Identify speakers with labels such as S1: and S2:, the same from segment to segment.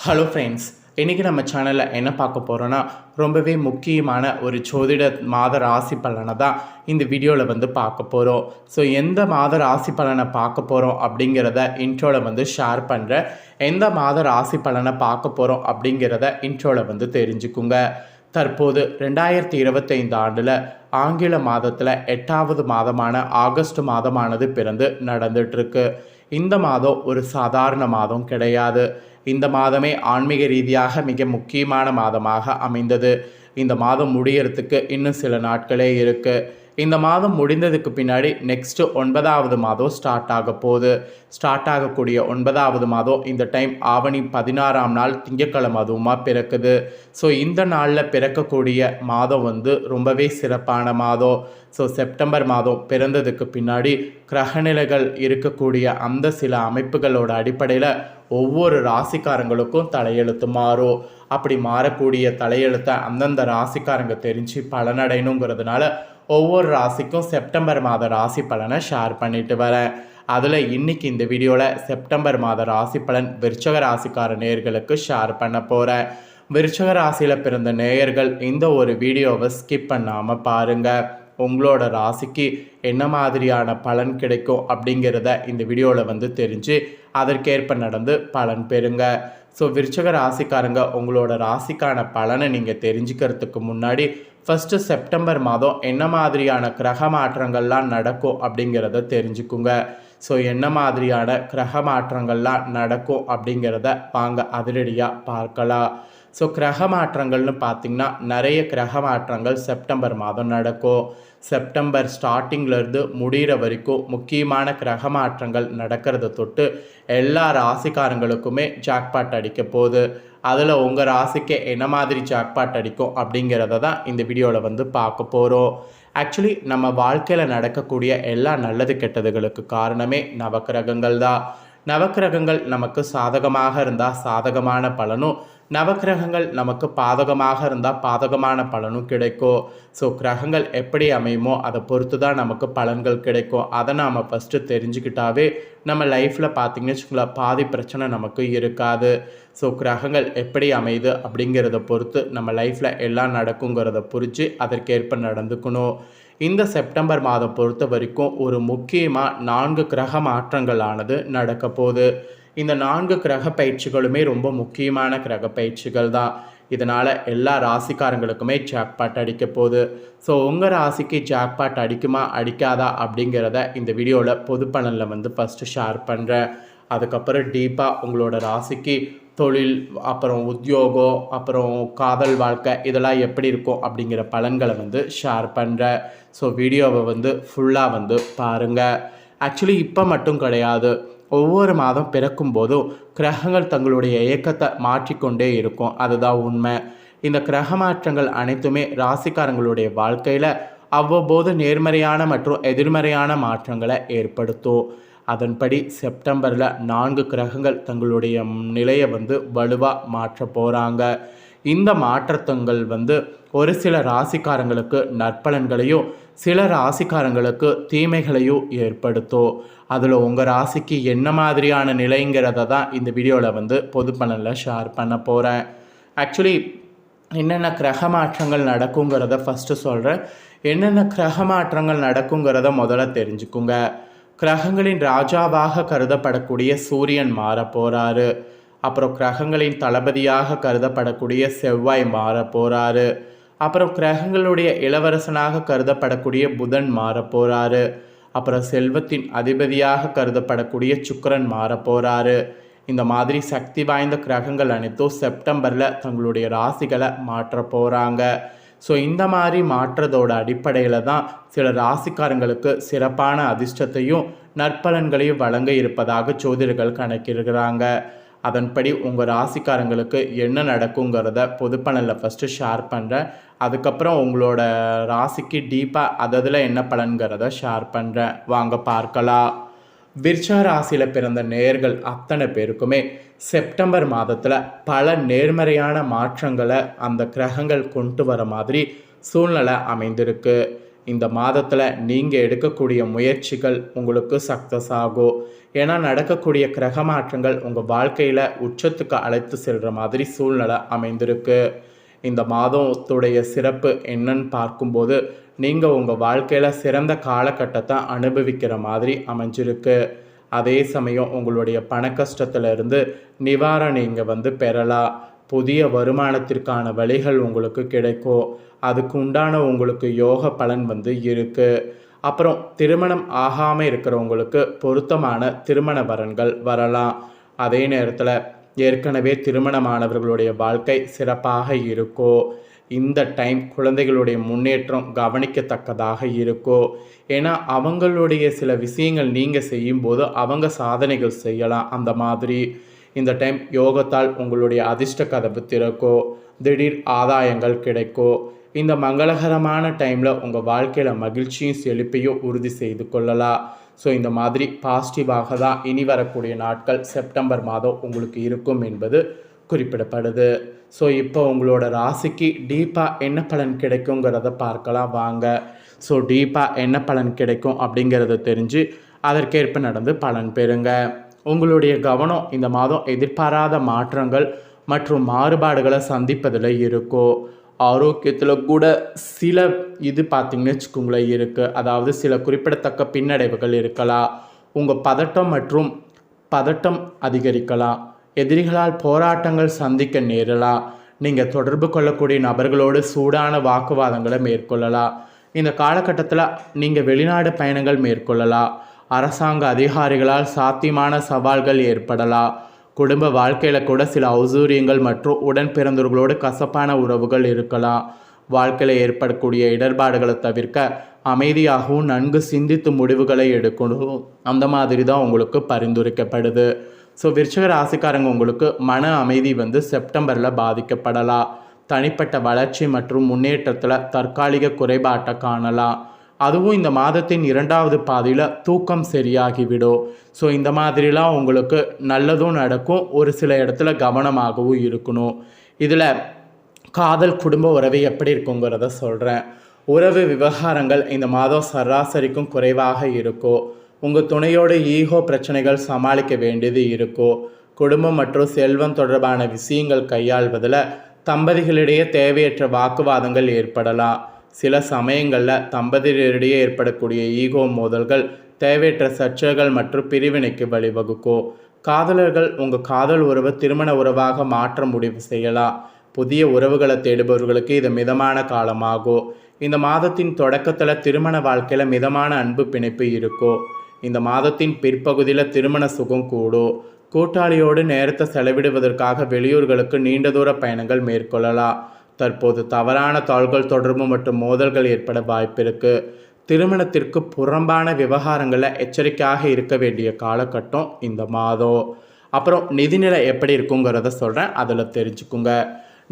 S1: Hello friends, இன்றைக்கி நம்ம சேனலில் என்ன பார்க்க போகிறோன்னா ரொம்பவே முக்கியமான ஒரு ஜோதிட மாத ராசி பலனை தான் இந்த வீடியோவில் பார்க்க போகிறோம். ஸோ எந்த மாத ராசி பலனை பார்க்க போகிறோம் அப்படிங்கிறத இன்ட்ரோவில் ஷேர் பண்ணுறேன். எந்த மாத ராசி பலனை பார்க்க போகிறோம் அப்படிங்கிறத இன்ட்ரோவில் தெரிஞ்சுக்குங்க. தற்போது 2025 ஆண்டில் ஆங்கில மாதத்தில் 8வது மாதமான ஆகஸ்ட் மாதமானது பிறந்து நடந்துகிட்ருக்கு. இந்த மாதம் ஒரு சாதாரண மாதம் கிடையாது. இந்த மாதமே ஆன்மீக ரீதியாக மிக முக்கியமான மாதமாக அமைந்தது. இந்த மாதம் முடியறதுக்கு இன்னும் சில நாட்களே இருக்குது. இந்த மாதம் முடிந்ததுக்கு பின்னாடி நெக்ஸ்ட்டு 9வது மாதம் ஸ்டார்ட் ஆக போகுது. ஸ்டார்ட் ஆகக்கூடிய 9வது மாதம் இந்த டைம் ஆவணி 16ஆம் நாள் திங்கட்கிழமை அதுவுமா பிறக்குது. ஸோ இந்த நாளில் பிறக்கக்கூடிய மாதம் ரொம்பவே சிறப்பான மாதம். ஸோ செப்டம்பர் மாதம் பிறந்ததுக்கு பின்னாடி கிரகநிலைகள் இருக்கக்கூடிய அந்த சில அமைப்புகளோட அடிப்படையில் ஒவ்வொரு ராசிக்காரங்களுக்கும் தலையெழுத்து மாறும். அப்படி மாறக்கூடிய தலையெழுத்தை அந்தந்த ராசிக்காரங்க தெரிஞ்சு பலனடையணுங்கிறதுனால ஒவ்வொரு ராசிக்கும் செப்டம்பர் மாத ராசி பலனை ஷேர் பண்ணிட்டு வரேன். அதில் இன்றைக்கி இந்த வீடியோவில் செப்டம்பர் மாத ராசி பலன் விருச்சக ராசிக்கார நேயர்களுக்கு ஷேர் பண்ண போகிறேன். விருச்சக ராசியில் பிறந்த நேயர்கள் இந்த ஒரு வீடியோவை ஸ்கிப் பண்ணாமல் பாருங்கள். உங்களோட ராசிக்கு என்ன மாதிரியான பலன் கிடைக்கும் அப்படிங்கிறத இந்த வீடியோவில் தெரிஞ்சு அதற்கேற்ப நடந்து பலன் பெறுங்க. ஸோ விருச்சக ராசிக்காரங்க உங்களோட ராசிக்கான பலனை நீங்கள் தெரிஞ்சுக்கிறதுக்கு முன்னாடி ஃபஸ்ட்டு செப்டம்பர் மாதம் என்ன மாதிரியான கிரக மாற்றங்கள்லாம் நடக்கும் அப்படிங்கிறத தெரிஞ்சுக்குங்க. ஸோ என்ன மாதிரியான கிரக மாற்றங்கள்லாம் நடக்கும் அப்படிங்கிறத வாங்க அதிரடியாக பார்க்கலாம். ஸோ கிரக மாற்றங்கள்னு பார்த்திங்கன்னா நிறைய கிரக மாற்றங்கள் செப்டம்பர் மாதம் நடக்கும். செப்டம்பர் ஸ்டார்டிங்லேருந்து முடிகிற வரைக்கும் முக்கியமான கிரக மாற்றங்கள் நடக்கிறத தொட்டு எல்லா ராசிக்காரங்களுக்குமே ஜாக்பாட் அடிக்க போகுது. அதில் உங்கள் ராசிக்கு என்ன மாதிரி ஜாக்பாட் அடிக்கும் அப்படிங்கிறத தான் இந்த வீடியோவில் பார்க்க போகிறோம். ஆக்சுவலி நம்ம வாழ்க்கையில் நடக்கக்கூடிய எல்லா நல்லது கெட்டதுகளுக்கு காரணமே நவக்கிரகங்கள் தான். நவக்கிரகங்கள் நமக்கு சாதகமாக இருந்தால் சாதகமான பலனும், நவக்கிரகங்கள் நமக்கு பாதகமாக இருந்தால் பாதகமான பலனும் கிடைக்கும். ஸோ கிரகங்கள் எப்படி அமையுமோ அதை பொறுத்து தான் நமக்கு பலன்கள் கிடைக்கும். அதை நாம் ஃபஸ்ட்டு தெரிஞ்சுக்கிட்டாவே நம்ம லைஃப்பில் பார்த்திங்கன்னு வச்சுக்கோங்களேன் பாதி பிரச்சனை நமக்கு இருக்காது. ஸோ கிரகங்கள் எப்படி அமையுது அப்படிங்கிறத பொறுத்து நம்ம லைஃப்பில் எல்லாம் நடக்குங்கிறத புரிஞ்சு அதற்கேற்ப நடந்துக்கணும். இந்த செப்டம்பர் மாதம் பொறுத்த வரைக்கும் ஒரு முக்கியமாக 4 கிரக மாற்றங்களானது நடக்க போகுது. இந்த 4 கிரக பயிற்சிகளுமே ரொம்ப முக்கியமான கிரக பயிற்சிகள் தான். இதனால் எல்லா ராசிக்காரங்களுக்குமே ஜாக்பாட் அடிக்க போகுது. ஸோ உங்கள் ராசிக்கு ஜாக்பாட் அடிக்குமா அடிக்காதா அப்படிங்கிறத இந்த வீடியோவில் பொது பலனில் ஃபஸ்ட்டு ஷேர் பண்ணுறேன். அதுக்கப்புறம் டீப்பாக உங்களோட ராசிக்கு தொழில், அப்புறம் உத்தியோகம், அப்புறம் காதல் வாழ்க்கை இதெல்லாம் எப்படி இருக்கும் அப்படிங்கிற பலன்களை ஷேர் பண்ணுறேன். ஸோ வீடியோவை ஃபுல்லாக பாருங்கள். ஆக்சுவலி இப்போ மட்டும் கிடையாது, ஒவ்வொரு மாதம் பிறக்கும் போதும் கிரகங்கள் தங்களுடைய இயக்கத்தை மாற்றிக்கொண்டே இருக்கும். அதுதான் உண்மை. இந்த கிரக மாற்றங்கள் அனைத்துமே ராசிக்காரங்களுடைய வாழ்க்கையில் அவ்வப்போது நேர்மறையான மற்றும் எதிர்மறையான மாற்றங்களை ஏற்படுத்தும். அதன்படி செப்டம்பரில் 4 கிரகங்கள் தங்களுடைய நிலையை வலுவாக மாற்ற போகிறாங்க. இந்த மாற்றங்கள் ஒரு சில ராசிக்காரங்களுக்கு நற்பலன்களையும் சில ராசிக்காரங்களுக்கு தீமைகளையும் ஏற்படுத்தும். அதில் உங்கள் ராசிக்கு என்ன மாதிரியான நிலைங்கிறத தான் இந்த வீடியோவில் பொது பலனில் ஷேர் பண்ண போகிறேன். ஆக்சுவலி என்னென்ன கிரக மாற்றங்கள் நடக்குங்கிறத ஃபஸ்ட்டு சொல்கிறேன். என்னென்ன கிரக மாற்றங்கள் நடக்குங்கிறத முதல்ல தெரிஞ்சுக்குங்க. கிரகங்களின் ராஜாவாக கருதப்படக்கூடிய சூரியன் மாற போகிறாரு. அப்புறம் கிரகங்களின் தளபதியாக கருதப்படக்கூடிய செவ்வாய் மாற போகிறாரு. அப்புறம் கிரகங்களுடைய இளவரசனாக கருதப்படக்கூடிய புதன் மாற போகிறாரு. அப்புறம் செல்வத்தின் அதிபதியாக கருதப்படக்கூடிய சுக்கிரன் மாற போகிறாரு. இந்த மாதிரி சக்தி வாய்ந்த கிரகங்கள் அனைத்தும் செப்டம்பரில் தங்களுடைய ராசிகளை மாற்ற போகிறாங்க. ஸோ இந்த மாதிரி மாற்றத்தோட அடிப்படையில் தான் சில ராசிக்காரங்களுக்கு சிறப்பான அதிர்ஷ்டத்தையும் நற்பலன்களையும் வழங்க இருப்பதாக ஜோதிடர்கள் கணக்கிடுகிறாங்க. அதன்படி உங்கள் ராசிக்காரங்களுக்கு என்ன நடக்குங்கிறத பொதுப்பலனில் ஃபஸ்ட்டு ஷேர் பண்ணுறேன். அதுக்கப்புறம் உங்களோட ராசிக்கு டீப்பாக அதில் என்ன பலன்கிறத ஷேர் பண்ணுறேன். வாங்க பார்க்கலாம். விருச்சக ராசியில் பிறந்த நேயர்கள் அத்தனை பேருக்குமே செப்டம்பர் மாதத்தில் பல நேர்மறையான மாற்றங்களை அந்த கிரகங்கள் கொண்டு வர மாதிரி சூழ்நிலை அமைந்திருக்கு. இந்த மாதத்தில் நீங்கள் எடுக்கக்கூடிய முயற்சிகள் உங்களுக்கு சக்ஸஸ் ஆகும். ஏன்னா நடக்கக்கூடிய கிரக மாற்றங்கள் உங்கள் வாழ்க்கையில் உச்சத்துக்கு அழைத்து செல்கிற மாதிரி சூழ்நிலை அமைந்திருக்கு. இந்த மாதத்துடைய சிறப்பு என்னன்னு பார்க்கும்போது நீங்கள் உங்கள் வாழ்க்கையில் சிறந்த காலகட்டத்தை அனுபவிக்கிற மாதிரி அமைஞ்சிருக்கு. அதே சமயம் உங்களுடைய பண கஷ்டத்திலிருந்து நிவாரணம் நீங்கள் பெறலாம். புதிய வருமானத்திற்கான வழிகள் உங்களுக்கு கிடைக்கும். அதுக்கு உண்டான உங்களுக்கு யோக பலன் இருக்குது. அப்புறம் திருமணம் ஆகாமல் இருக்கிறவங்களுக்கு பொருத்தமான திருமண வரன்கள் வரலாம். அதே நேரத்தில் ஏற்கனவே திருமணமானவர்களுடைய வாழ்க்கை சிறப்பாக இருக்கும். இந்த டைம் குழந்தைகளுடைய முன்னேற்றம் கவனிக்கத்தக்கதாக இருக்கும். ஏன்னா அவங்களுடைய சில விஷயங்கள் நீங்கள் செய்யும்போது அவங்க சாதனைகள் செய்யலாம். அந்த மாதிரி இந்த டைம் யோகத்தால் உங்களுடைய அதிர்ஷ்ட கதவு திறக்கும். திடீர் ஆதாயங்கள் கிடைக்கும். இந்த மங்களகரமான டைமில் உங்கள் வாழ்க்கையில் மகிழ்ச்சியும் செழிப்பையும் உறுதி செய்து கொள்ளலாம். ஸோ இந்த மாதிரி பாசிட்டிவாக தான் இனி வரக்கூடிய நாட்கள் செப்டம்பர் மாதம் உங்களுக்கு இருக்கும் என்பது குறிப்பிடப்படுது. ஸோ இப்போ உங்களோட ராசிக்கு டீப்பாக என்ன பலன் கிடைக்குங்கிறத பார்க்கலாம் வாங்க. ஸோ டீப்பாக என்ன பலன் கிடைக்கும் அப்படிங்கிறத தெரிஞ்சு அதற்கேற்ப நடந்து பலன் பெறுங்க. உங்களுடைய கவனம் இந்த மாதம் எதிர்பாராத மாற்றங்கள் மற்றும் மாறுபாடுகளை சந்திப்பதில் இருக்கும். ஆரோக்கியத்தில் கூட சில பார்த்திங்கன்னு வச்சுக்கோங்களேன் இருக்குது. அதாவது சில குறிப்பிடத்தக்க பின்னடைவுகள் இருக்கலாம். உங்கள் பதட்டம் அதிகரிக்கலாம். எதிரிகளால் போராட்டங்கள் சந்திக்க நேரலாம். நீங்கள் தொடர்பு கொள்ளக்கூடிய நபர்களோடு சூடான வாக்குவாதங்களை மேற்கொள்ளலாம். இந்த காலகட்டத்தில் நீங்கள் வெளிநாடு பயணங்கள் மேற்கொள்ளலாம். அரசாங்க அதிகாரிகளால் சாத்தியமான சவால்கள் ஏற்படலாம். குடும்ப வாழ்க்கையில் கூட சில அசௌகரியங்கள் மற்றும் உடன் பிறந்தவர்களோடு கசப்பான உறவுகள் இருக்கலாம். வாழ்க்கையில் ஏற்படக்கூடிய இடர்பாடுகளை தவிர்க்க அமைதியாகவும் நன்கு சிந்தித்து முடிவுகளை எடுக்கணும். அந்த மாதிரி தான் உங்களுக்கு பரிந்துரைக்கப்படுது. ஸோ விருச்சிக ராசிக்காரங்க உங்களுக்கு மன அமைதி செப்டம்பரில் பாதிக்கப்படலாம். தனிப்பட்ட வளர்ச்சி மற்றும் முன்னேற்றத்தில் தற்காலிக குறைபாட்டை காணலாம். அதுவும் இந்த மாதத்தின் 2வது பாதியில் தூக்கம் சரியாகிவிடும். ஸோ இந்த மாதிரிலாம் உங்களுக்கு நல்லதும் நடக்கும். ஒரு சில இடத்துல கவனமாகவும் இருக்கணும். இதில் காதல் குடும்ப உறவு எப்படி இருக்குங்கிறத சொல்கிறேன். உறவு விவகாரங்கள் இந்த மாதம் சராசரிக்கும் குறைவாக இருக்கும். உங்கள் துணையோட ஈகோ பிரச்சனைகள் சமாளிக்க வேண்டியது இருக்கும். குடும்பம் மற்றும் செல்வம் தொடர்பான விஷயங்கள் கையாள்வதில் தம்பதிகளிடையே தேவையற்ற வாக்குவாதங்கள் ஏற்படலாம். சில சமயங்களில் தம்பதியரிடையே ஏற்படக்கூடிய ஈகோ மோதல்கள் தேவையற்ற சர்ச்சைகள் மற்றும் பிரிவினைக்கு வழிவகுக்கும். காதலர்கள் உங்கள் காதல் உறவை திருமண உறவாக மாற்ற முடிவு செய்யலாம். புதிய உறவுகளை தேடுபவர்களுக்கு இது மிதமான காலமாகும். இந்த மாதத்தின் தொடக்கத்தில் திருமண வாழ்க்கையில் மிதமான அன்பு பிணைப்பு இருக்கும். இந்த மாதத்தின் பிற்பகுதியில் திருமண சுகம் கூடும். கூட்டாளியோடு நேரத்தை செலவிடுவதற்காக வெளியூர்களுக்கு நீண்ட தூர பயணங்கள் மேற்கொள்ளலாம். தற்போது தவறான தாள்கள் தொடர்பு மற்றும் மோதல்கள் ஏற்பட வாய்ப்பிருக்கு. திருமணத்திற்கு புறம்பான விவகாரங்களில் எச்சரிக்கையாக இருக்க வேண்டிய காலகட்டம் இந்த மாதம். அப்புறம் நிதிநிலை எப்படி இருக்குங்கிறத சொல்கிறேன், அதில் தெரிஞ்சுக்குங்க.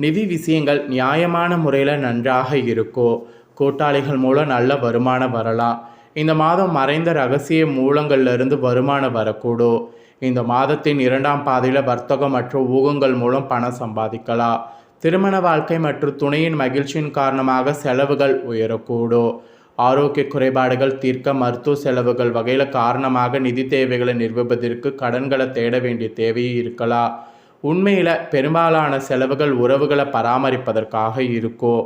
S1: நிதி விஷயங்கள் நியாயமான முறையில் நன்றாக இருக்கும். கூட்டாளிகள் மூலம் நல்ல வருமானம் வரலாம். இந்த மாதம் மறைந்த ரகசிய மூலங்கள்லேருந்து வருமானம் வரக்கூடும். இந்த மாதத்தின் 2ஆம் பாதையில் வர்த்தகம் மற்றும் ஊகங்கள் மூலம் பணம் சம்பாதிக்கலாம். திருமண வாழ்க்கை மற்றும் துணையின் மகிழ்ச்சியின் காரணமாக செலவுகள் உயரக்கூடும். ஆரோக்கிய குறைபாடுகள் தீர்க்க மருத்துவ செலவுகள் வகையில் காரணமாக நிதி தேவைகளை நிர்வகிப்பதற்கு கடன்களை தேட வேண்டிய தேவையும் இருக்கலாம். உண்மையில் பெரும்பாலான செலவுகள் உறவுகளை பராமரிப்பதற்காக இருக்கும்.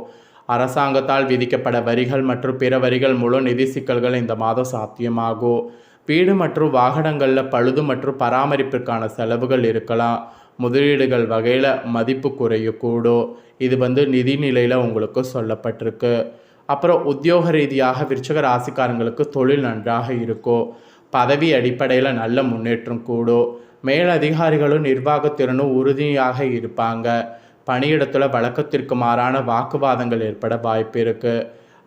S1: அரசாங்கத்தால் விதிக்கப்பட வரிகள் மற்றும் பிற வரிகள் மூலம் நிதி சிக்கல்கள் இந்த மாதம் சாத்தியமாகும். வீடு மற்றும் வாகனங்களில் பழுது மற்றும் பராமரிப்பிற்கான செலவுகள் இருக்கலாம். முதலீடுகள் வகையில் மதிப்பு குறையக்கூடும். இது நிதி நிலையில் உங்களுக்கு சொல்லப்பட்டிருக்கு. அப்புறம் உத்தியோக ரீதியாக விருச்சிக ராசிக்காரங்களுக்கு தொழில் நன்றாக இருக்கும். பதவி அடிப்படையில் நல்ல முன்னேற்றம் கூடும். மேலதிகாரிகளும் நிர்வாகத்திறனும் உறுதியாக இருப்பாங்க. பணியிடத்தில் வழக்கத்திற்கு மாறான வாக்குவாதங்கள் ஏற்பட வாய்ப்பு இருக்குது.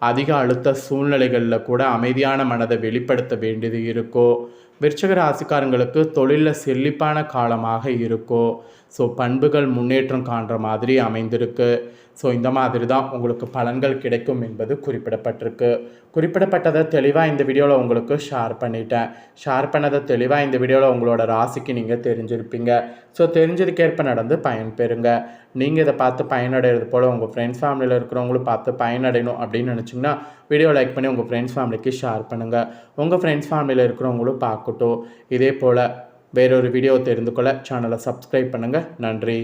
S1: அதிக அழுத்த சூழ்நிலைகளில் கூட அமைதியான மனதை வெளிப்படுத்த வேண்டியது இருக்கும். விருச்சிக ராசிக்காரங்களுக்கு தொழிலில் செழிப்பான காலமாக இருக்கும். ஸோ பண்புகள் முன்னேற்றம் காண்ற மாதிரி அமைந்திருக்கு. ஸோ இந்த மாதிரி தான் உங்களுக்கு பலன்கள் கிடைக்கும் என்பது குறிப்பிடப்பட்டிருக்கு. குறிப்பிடப்பட்டதை தெளிவாக இந்த வீடியோவில் உங்களுக்கு ஷேர் பண்ணிட்டேன். ஷேர் பண்ணதை தெளிவாக இந்த வீடியோவில் உங்களோட ராசிக்கு நீங்கள் தெரிஞ்சிருப்பீங்க. ஸோ தெரிஞ்சதுக்கேற்ப நடந்து பயன்பெறுங்க. நீங்கள் இதை பார்த்து பயனடைகிறது போல் உங்கள் ஃப்ரெண்ட்ஸ் ஃபேமிலியில் இருக்கிறவங்களும் பார்த்து பயனடையணும் அப்படின்னு நினச்சிங்கன்னா வீடியோ லைக் பண்ணி உங்கள் ஃப்ரெண்ட்ஸ் ஃபேமிலிக்கு ஷேர் பண்ணுங்கள். உங்கள் ஃப்ரெண்ட்ஸ் ஃபேமிலியில் இருக்கிறவங்களும் பார்க்கட்டும். இதே போல் வேறொரு வீடியோ தெரிந்து கொள்ள சேனலை சப்ஸ்கிரைப் பண்ணுங்கள். நன்றி.